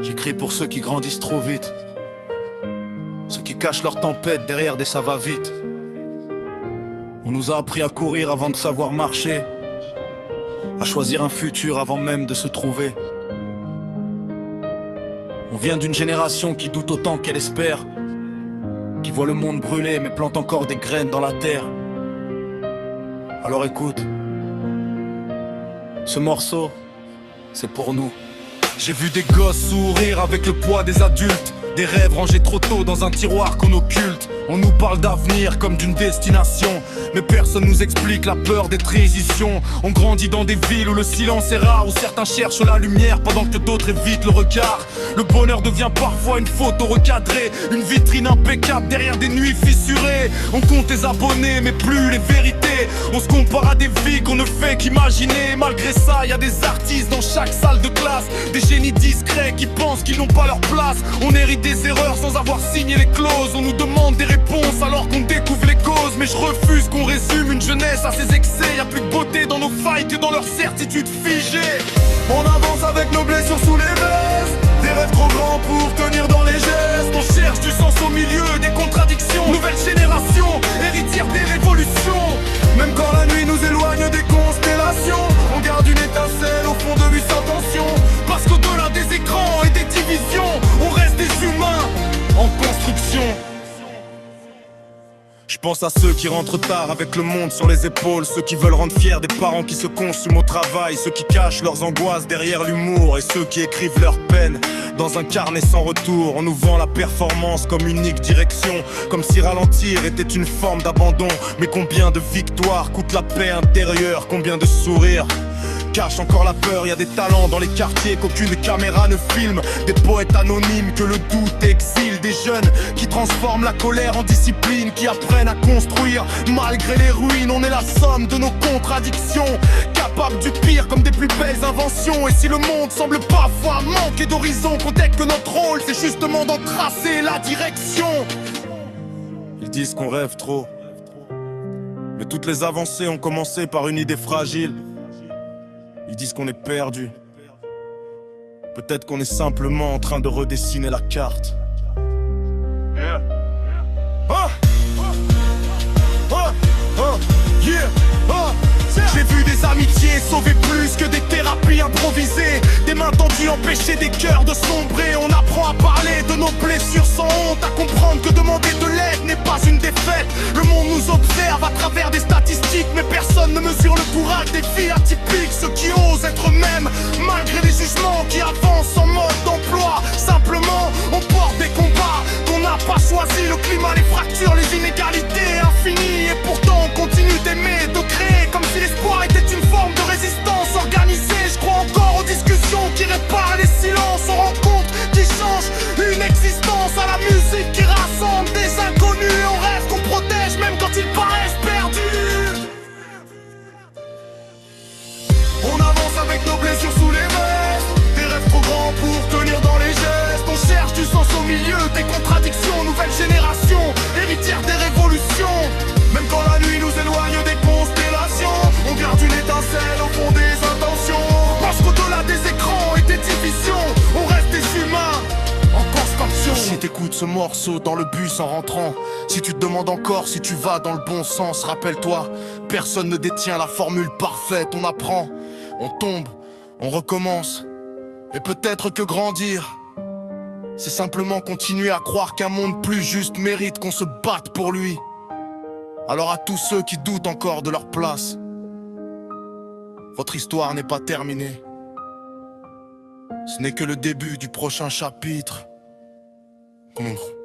J'écris pour ceux qui grandissent trop vite, ceux qui cachent leur tempête derrière des ça va vite. On nous a appris à courir avant de savoir marcher, à choisir un futur avant même de se trouver. On vient d'une génération qui doute autant qu'elle espère, qui voit le monde brûler mais plante encore des graines dans la terre. Alors écoute, ce morceau, c'est pour nous. J'ai vu des gosses sourire avec le poids des adultes, des rêves rangés trop tôt dans un tiroir qu'on occulte. On nous parle d'avenir comme d'une destination, mais personne nous explique la peur des transitions. On grandit dans des villes où le silence est rare, où certains cherchent la lumière pendant que d'autres évitent le regard. Le bonheur devient parfois une photo recadrée, une vitrine impeccable derrière des nuits fissurées. On compte les abonnés mais plus les vérités, on se compare à des vies qu'on ne fait qu'imaginer. Malgré ça, y a des artistes dans chaque salle de classe, des génies discrets qui pensent qu'ils n'ont pas leur place. On hérite des erreurs sans avoir signé les clauses, on nous demande des réponses alors qu'on découvre les causes. Mais je refuse qu'on résume une jeunesse à ses excès. Y'a plus de beauté dans nos failles que dans leurs certitudes figées. On avance avec nos blessures sous les vestes, des rêves trop grands pour tenir dans les gestes. On cherche du sens au milieu des contradictions. Nouvelle génération, héritière des révolutions. Même quand la nuit nous éloigne des constellations, on garde une étincelle au fond de lui sans tension. Parce qu'au-delà des écrans et des divisions, on reste des humains en construction. Je pense à ceux qui rentrent tard avec le monde sur les épaules, ceux qui veulent rendre fiers des parents qui se consument au travail, ceux qui cachent leurs angoisses derrière l'humour, et ceux qui écrivent leurs peines dans un carnet sans retour. On nous vend la performance comme unique direction, comme si ralentir était une forme d'abandon. Mais combien de victoires coûte la paix intérieure, combien de sourires cache encore la peur. Y a des talents dans les quartiers qu'aucune caméra ne filme, des poètes anonymes que le doute exile, des jeunes qui transforment la colère en discipline, qui apprennent à construire malgré les ruines. On est la somme de nos contradictions, capables du pire comme des plus belles inventions. Et si le monde semble parfois manquer d'horizon, contexte que notre rôle c'est justement d'en tracer la direction. Ils disent qu'on rêve trop, mais toutes les avancées ont commencé par une idée fragile. Ils disent qu'on est perdu, peut-être qu'on est simplement en train de redessiner la carte. Yeah. J'ai vu des amitiés sauver plus que des thérapies improvisées, des mains tendues empêcher des cœurs de sombrer. On apprend à parler de nos blessures sans honte, à comprendre que demander de l'aide n'est pas une défaite. Le monde nous observe à travers des statistiques, mais personne ne mesure le courage des filles atypiques, ceux qui osent être eux-mêmes malgré les jugements, qui avancent en mode d'emploi. Simplement, on porte des combats qu'on n'a pas choisis, le climat, les fractures, les inégalités infinies. Et pourtant on continue d'aimer, de créer, comme si l'espoir était une forme de résistance organisée. Je crois encore aux discussions qui réparent les silences, aux rencontres qui changent une existence, à la musique qui rassemble des inconnus, aux rêves qu'on protège même quand ils paraissent perdus. On avance avec nos blessures sous les vestes, des rêves trop grands pour tenir dans les gestes. On cherche du sens au milieu des contradictions. Nouvelle génération, héritière des révolutions. Même quand la nuit nous éloigne des constellations, on garde une étincelle au fond des intentions. Parce qu'au-delà des écrans et des divisions, on reste des humains en construction. Si t'écoutes ce morceau dans le bus en rentrant, si tu te demandes encore si tu vas dans le bon sens, rappelle-toi, personne ne détient la formule parfaite. On apprend, on tombe, on recommence. Et peut-être que grandir, c'est simplement continuer à croire qu'un monde plus juste mérite qu'on se batte pour lui. Alors à tous ceux qui doutent encore de leur place, votre histoire n'est pas terminée. Ce n'est que le début du prochain chapitre. Comprends.